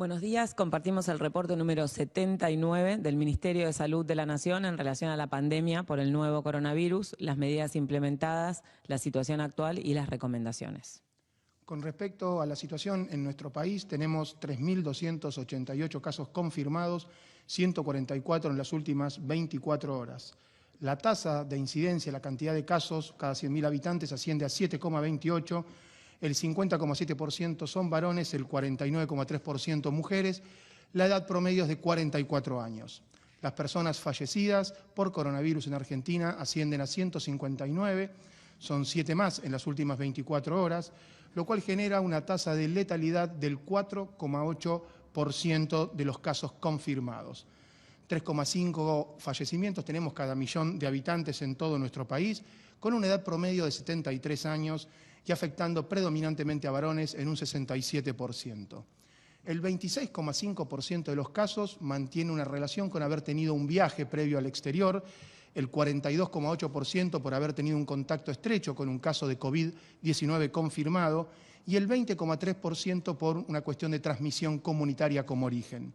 Buenos días, compartimos el reporte número 79 del Ministerio de Salud de la Nación en relación a la pandemia por el nuevo coronavirus, las medidas implementadas, la situación actual y las recomendaciones. Con respecto a la situación en nuestro país, tenemos 3.288 casos confirmados, 144 en las últimas 24 horas. La tasa de incidencia, la cantidad de casos cada 100.000 habitantes asciende a 7,28, el 50,7% son varones, el 49,3% mujeres, la edad promedio es de 44 años. Las personas fallecidas por coronavirus en Argentina ascienden a 159, son 7 más en las últimas 24 horas, lo cual genera una tasa de letalidad del 4,8% de los casos confirmados. 3,5 fallecimientos tenemos cada millón de habitantes en todo nuestro país, con una edad promedio de 73 años y afectando predominantemente a varones en un 67%. El 26,5% de los casos mantiene una relación con haber tenido un viaje previo al exterior, el 42,8% por haber tenido un contacto estrecho con un caso de COVID-19 confirmado y el 20,3% por una cuestión de transmisión comunitaria como origen.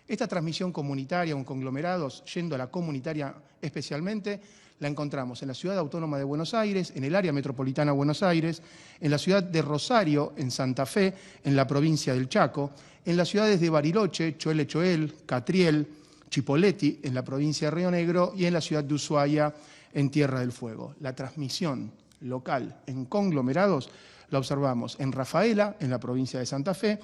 Esta transmisión comunitaria, un conglomerados, yendo a la comunitaria especialmente, la encontramos en la Ciudad Autónoma de Buenos Aires, en el área metropolitana de Buenos Aires, en la ciudad de Rosario, en Santa Fe, en la provincia del Chaco, en las ciudades de Bariloche, Choel, Catriel, Chipoleti, en la provincia de Río Negro, y en la ciudad de Ushuaia, en Tierra del Fuego. La transmisión local en conglomerados la observamos en Rafaela, en la provincia de Santa Fe,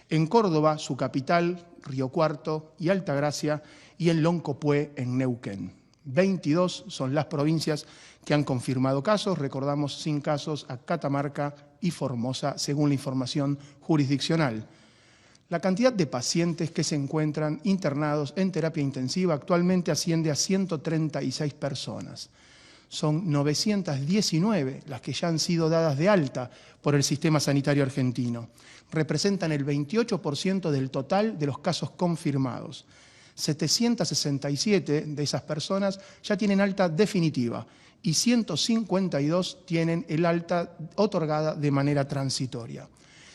en Córdoba, su capital, Río Cuarto y Altagracia, y en Loncopué, en Neuquén. 22 son las provincias que han confirmado casos, recordamos sin casos a Catamarca y Formosa, según la información jurisdiccional. La cantidad de pacientes que se encuentran internados en terapia intensiva actualmente asciende a 136 personas. Son 919 las que ya han sido dadas de alta por el sistema sanitario argentino. Representan el 28% del total de los casos confirmados. 767 de esas personas ya tienen alta definitiva y 152 tienen el alta otorgada de manera transitoria.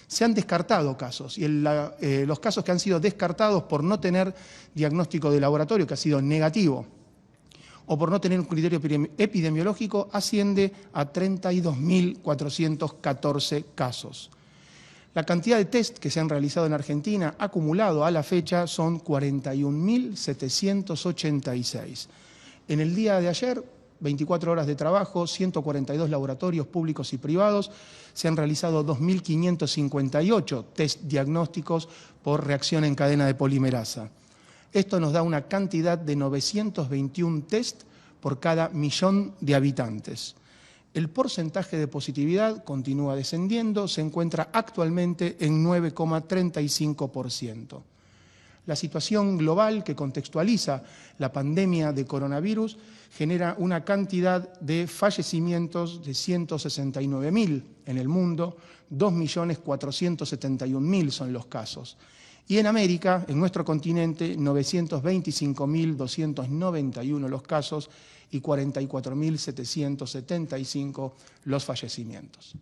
Se han descartado casos y los casos que han sido descartados por no tener diagnóstico de laboratorio, que ha sido negativo, o por no tener un criterio epidemiológico, asciende a 32.414 casos. La cantidad de test que se han realizado en Argentina, acumulado a la fecha, son 41.786. En el día de ayer, 24 horas de trabajo, 142 laboratorios públicos y privados, se han realizado 2.558 test diagnósticos por reacción en cadena de polimerasa. Esto nos da una cantidad de 921 test por cada millón de habitantes. El porcentaje de positividad continúa descendiendo, se encuentra actualmente en 9,35%. La situación global que contextualiza la pandemia de coronavirus genera una cantidad de fallecimientos de 169.000 en el mundo, 2.471.000 son los casos. Y en América, en nuestro continente, 925.291 los casos y 44.775 los fallecimientos.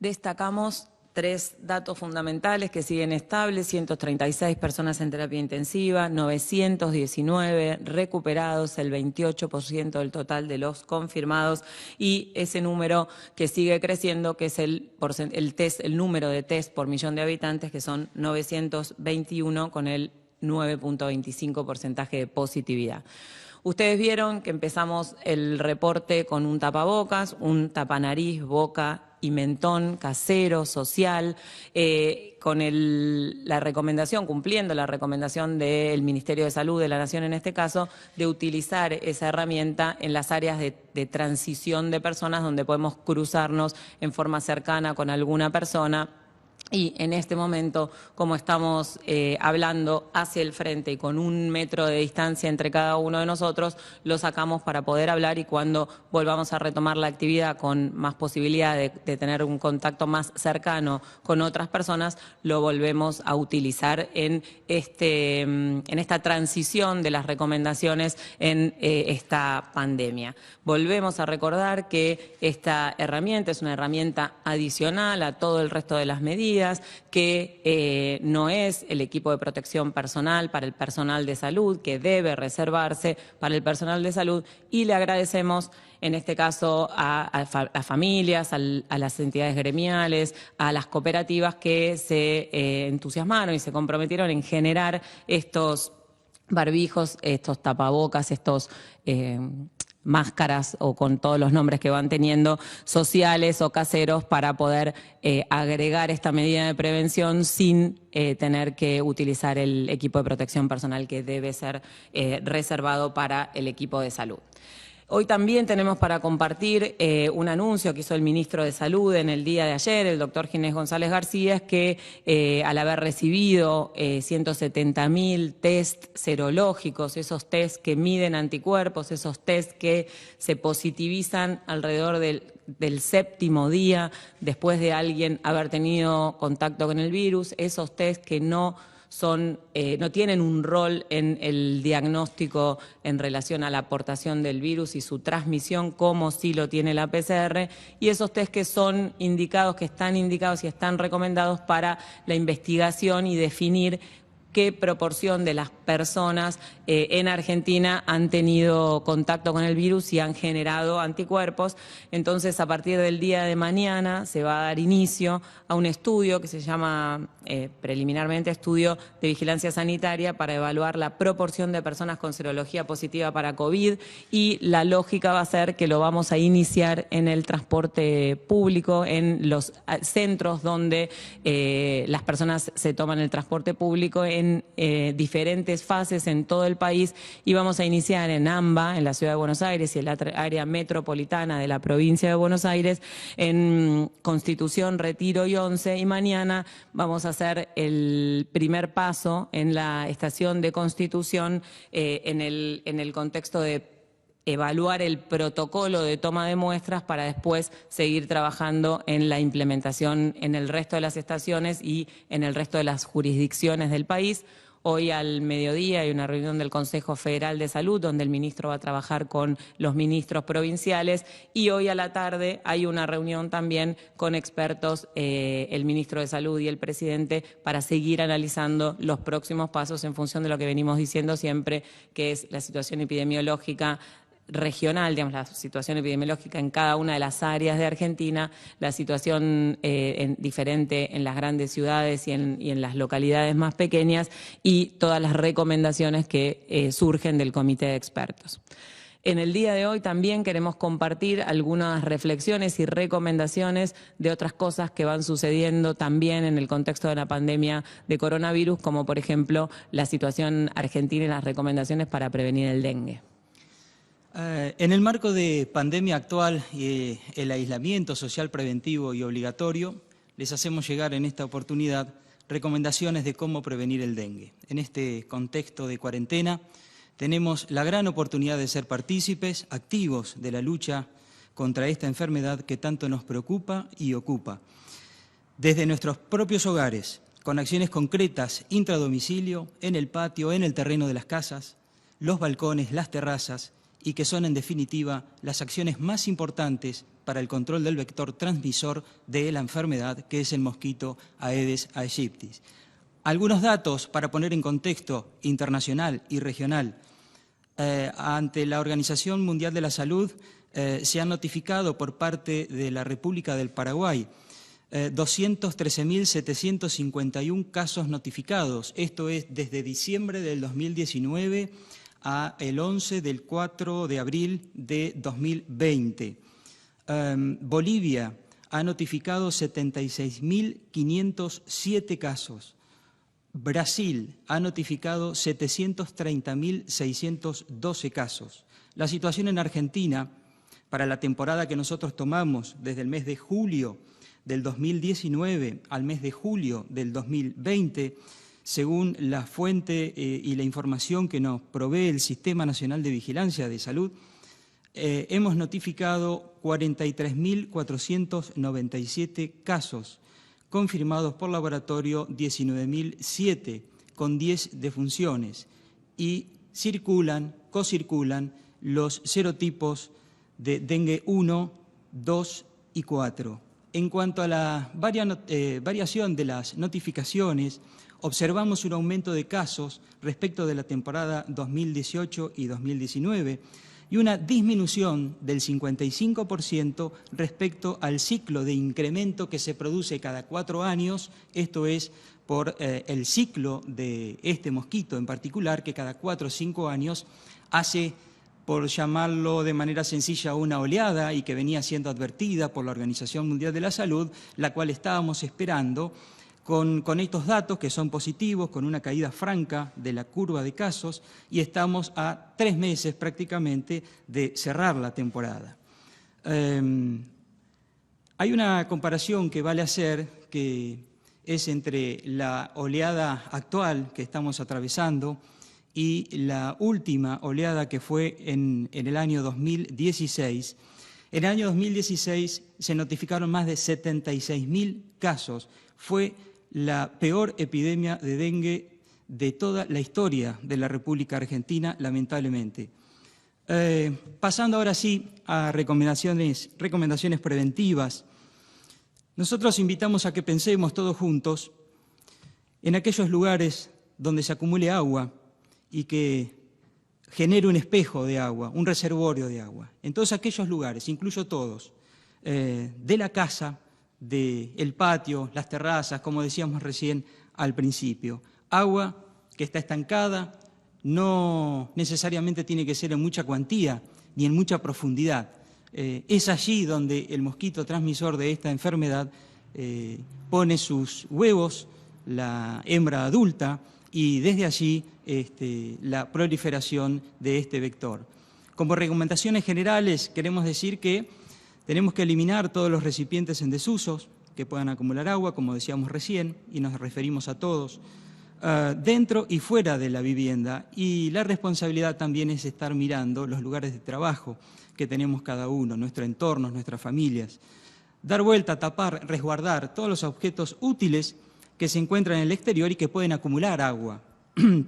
Destacamos 3 datos fundamentales que siguen estables: 136 personas en terapia intensiva, 919 recuperados, el 28% del total de los confirmados, y ese número que sigue creciendo, que es el número de test por millón de habitantes, que son 921 con el 9,25% de positividad. Ustedes vieron que empezamos el reporte con un tapabocas, un tapanariz, boca y mentón casero, social, con la recomendación, cumpliendo la recomendación del Ministerio de Salud de la Nación en este caso, de utilizar esa herramienta en las áreas de transición de personas donde podemos cruzarnos en forma cercana con alguna persona. Y en este momento, como estamos hablando hacia el frente y con 1 metro de distancia entre cada uno de nosotros, lo sacamos para poder hablar, y cuando volvamos a retomar la actividad con más posibilidad de tener un contacto más cercano con otras personas, lo volvemos a utilizar en esta transición de las recomendaciones en esta pandemia. Volvemos a recordar que esta herramienta es una herramienta adicional a todo el resto de las medidas. medidas, que no es el equipo de protección personal para el personal de salud, que debe reservarse para el personal de salud, y le agradecemos en este caso a las familias, a las entidades gremiales, a las cooperativas que se entusiasmaron y se comprometieron en generar estos barbijos, estos tapabocas, estos máscaras o con todos los nombres que van teniendo, sociales o caseros, para poder agregar esta medida de prevención sin tener que utilizar el equipo de protección personal que debe ser reservado para el equipo de salud. Hoy también tenemos para compartir un anuncio que hizo el ministro de Salud en el día de ayer, el doctor Ginés González García, es que al haber recibido 170.000 test serológicos, esos test que miden anticuerpos, esos test que se positivizan alrededor del séptimo día después de alguien haber tenido contacto con el virus, esos test que no tienen un rol en el diagnóstico en relación a la aportación del virus y su transmisión, como sí lo tiene la PCR, y esos test que son indicados, que están indicados y están recomendados para la investigación y definir qué proporción de las personas en Argentina han tenido contacto con el virus y han generado anticuerpos. Entonces, a partir del día de mañana se va a dar inicio a un estudio que se llama preliminarmente Estudio de Vigilancia Sanitaria, para evaluar la proporción de personas con serología positiva para COVID, y la lógica va a ser que lo vamos a iniciar en el transporte público, en los centros donde las personas se toman el transporte público, en diferentes fases en todo el país, y vamos a iniciar en AMBA, en la Ciudad de Buenos Aires, y en la área metropolitana de la provincia de Buenos Aires, en Constitución, Retiro y Once, y mañana vamos a hacer el primer paso en la estación de Constitución en el contexto de evaluar el protocolo de toma de muestras, para después seguir trabajando en la implementación en el resto de las estaciones y en el resto de las jurisdicciones del país. Hoy al mediodía hay una reunión del Consejo Federal de Salud, donde el ministro va a trabajar con los ministros provinciales, y hoy a la tarde hay una reunión también con expertos, el ministro de Salud y el presidente, para seguir analizando los próximos pasos en función de lo que venimos diciendo siempre, que es la situación epidemiológica regional, digamos, la situación epidemiológica en cada una de las áreas de Argentina, la situación diferente en las grandes ciudades y en las localidades más pequeñas, y todas las recomendaciones que surgen del comité de expertos. En el día de hoy también queremos compartir algunas reflexiones y recomendaciones de otras cosas que van sucediendo también en el contexto de la pandemia de coronavirus, como por ejemplo la situación argentina y las recomendaciones para prevenir el dengue. En el marco de pandemia actual y el aislamiento social preventivo y obligatorio, les hacemos llegar en esta oportunidad recomendaciones de cómo prevenir el dengue. En este contexto de cuarentena tenemos la gran oportunidad de ser partícipes activos de la lucha contra esta enfermedad que tanto nos preocupa y ocupa. Desde nuestros propios hogares, con acciones concretas intradomicilio, en el patio, en el terreno de las casas, los balcones, las terrazas, y que son en definitiva las acciones más importantes para el control del vector transmisor de la enfermedad, que es el mosquito Aedes aegypti. Algunos datos para poner en contexto internacional y regional. Ante la Organización Mundial de la Salud se han notificado por parte de la República del Paraguay 213.751 casos notificados. Esto es desde diciembre del 2019 a el 11 del 4 de abril de 2020. Bolivia ha notificado 76.507 casos. Brasil ha notificado 730.612 casos. La situación en Argentina, para la temporada que nosotros tomamos desde el mes de julio del 2019 al mes de julio del 2020, según la fuente y la información que nos provee el Sistema Nacional de Vigilancia de Salud, hemos notificado 43.497 casos, confirmados por laboratorio 19.007, con 10 defunciones, y cocirculan los serotipos de dengue 1, 2 y 4. En cuanto a la variación de las notificaciones, observamos un aumento de casos respecto de la temporada 2018 y 2019 y una disminución del 55% respecto al ciclo de incremento que se produce cada 4 años, esto es por el ciclo de este mosquito en particular, que cada 4 o 5 años hace, por llamarlo de manera sencilla, una oleada y que venía siendo advertida por la Organización Mundial de la Salud, la cual estábamos esperando con estos datos que son positivos, con una caída franca de la curva de casos, y estamos a 3 meses prácticamente de cerrar la temporada. Hay una comparación que vale hacer, que es entre la oleada actual que estamos atravesando y la última oleada que fue en el año 2016. En el año 2016 se notificaron más de 76.000 casos. Fue la peor epidemia de dengue de toda la historia de la República Argentina, lamentablemente. Pasando ahora sí a recomendaciones preventivas, nosotros invitamos a que pensemos todos juntos en aquellos lugares donde se acumule agua y que genere un espejo de agua, un reservorio de agua. En todos aquellos lugares, incluyo todos, de la casa, del patio, las terrazas, como decíamos recién al principio. Agua que está estancada no necesariamente tiene que ser en mucha cuantía ni en mucha profundidad. Es allí donde el mosquito transmisor de esta enfermedad pone sus huevos, la hembra adulta, y desde allí la proliferación de este vector. Como recomendaciones generales queremos decir que tenemos que eliminar todos los recipientes en desusos que puedan acumular agua, como decíamos recién, y nos referimos a todos, dentro y fuera de la vivienda. Y la responsabilidad también es estar mirando los lugares de trabajo que tenemos cada uno, nuestro entorno, nuestras familias. Dar vuelta, tapar, resguardar todos los objetos útiles que se encuentran en el exterior y que pueden acumular agua.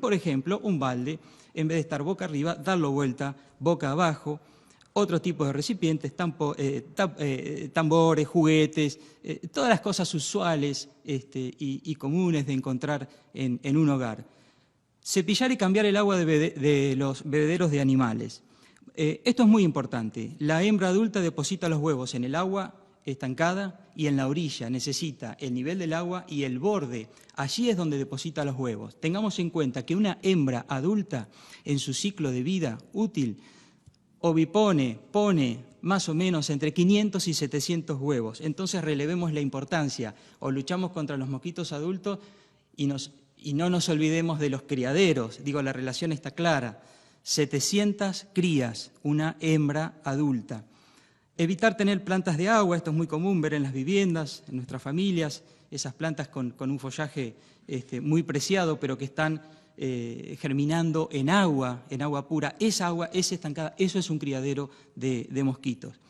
Por ejemplo, un balde, en vez de estar boca arriba, darlo vuelta boca abajo. Otro tipo de recipientes, tambores, juguetes, todas las cosas usuales y comunes de encontrar en un hogar. Cepillar y cambiar el agua de los bebederos de animales. Esto es muy importante. La hembra adulta deposita los huevos en el agua estancada y en la orilla necesita el nivel del agua y el borde. Allí es donde deposita los huevos. Tengamos en cuenta que una hembra adulta en su ciclo de vida útil ovipone, pone más o menos entre 500 y 700 huevos. Entonces relevemos la importancia, o luchamos contra los mosquitos adultos y no nos olvidemos de los criaderos. Digo, la relación está clara. 700 crías, una hembra adulta. Evitar tener plantas de agua, esto es muy común ver en las viviendas, en nuestras familias, esas plantas con un follaje muy preciado, pero que están germinando en agua pura. Esa agua es estancada, eso es un criadero de mosquitos.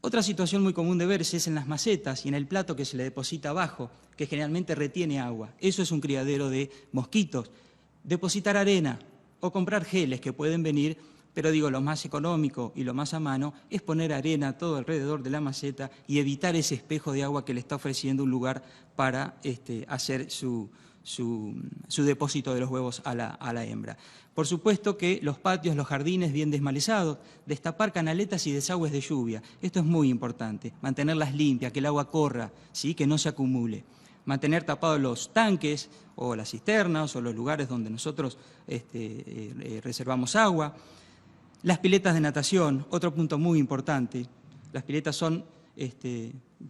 Otra situación muy común de verse es en las macetas y en el plato que se le deposita abajo, que generalmente retiene agua. Eso es un criadero de mosquitos. Depositar arena o comprar geles que pueden venir, pero digo, lo más económico y lo más a mano es poner arena todo alrededor de la maceta y evitar ese espejo de agua que le está ofreciendo un lugar para hacer su depósito de los huevos a la hembra. Por supuesto que los patios, los jardines bien desmalezados, destapar canaletas y desagües de lluvia. Esto es muy importante, mantenerlas limpias, que el agua corra, ¿sí? Que no se acumule. Mantener tapados los tanques o las cisternas o los lugares donde nosotros reservamos agua. Las piletas de natación, otro punto muy importante. Las piletas son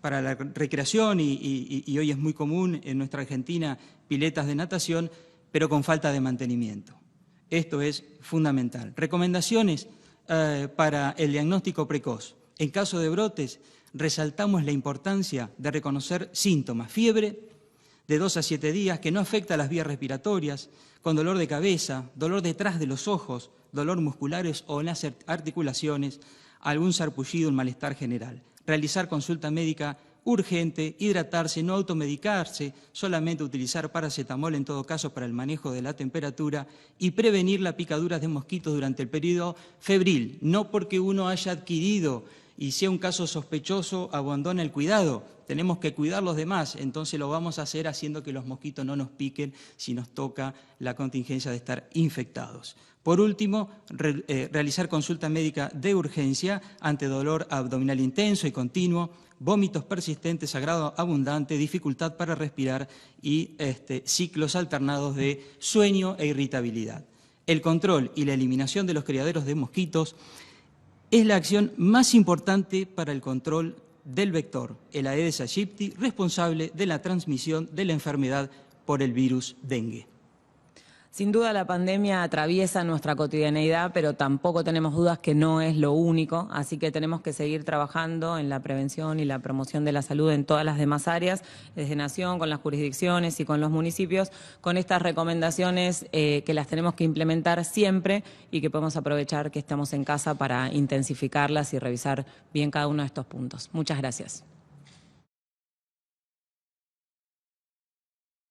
para la recreación y hoy es muy común en nuestra Argentina piletas de natación, pero con falta de mantenimiento. Esto es fundamental. Recomendaciones para el diagnóstico precoz. En caso de brotes, resaltamos la importancia de reconocer síntomas. Fiebre de 2 a 7 días que no afecta a las vías respiratorias, con dolor de cabeza, dolor detrás de los ojos, dolor musculares o en las articulaciones, algún sarpullido, un malestar general. Realizar consulta médica urgente, hidratarse, no automedicarse, solamente utilizar paracetamol en todo caso para el manejo de la temperatura y prevenir la picadura de mosquitos durante el periodo febril, no porque uno haya adquirido y si es un caso sospechoso, abandona el cuidado. Tenemos que cuidar a los demás, entonces lo vamos a hacer haciendo que los mosquitos no nos piquen si nos toca la contingencia de estar infectados. Por último, realizar consulta médica de urgencia ante dolor abdominal intenso y continuo, vómitos persistentes, sangrado abundante, dificultad para respirar y ciclos alternados de sueño e irritabilidad. El control y la eliminación de los criaderos de mosquitos es la acción más importante para el control del vector, el Aedes aegypti, responsable de la transmisión de la enfermedad por el virus dengue. Sin duda la pandemia atraviesa nuestra cotidianeidad, pero tampoco tenemos dudas que no es lo único, así que tenemos que seguir trabajando en la prevención y la promoción de la salud en todas las demás áreas, desde Nación, con las jurisdicciones y con los municipios, con estas recomendaciones que las tenemos que implementar siempre y que podemos aprovechar que estamos en casa para intensificarlas y revisar bien cada uno de estos puntos. Muchas gracias.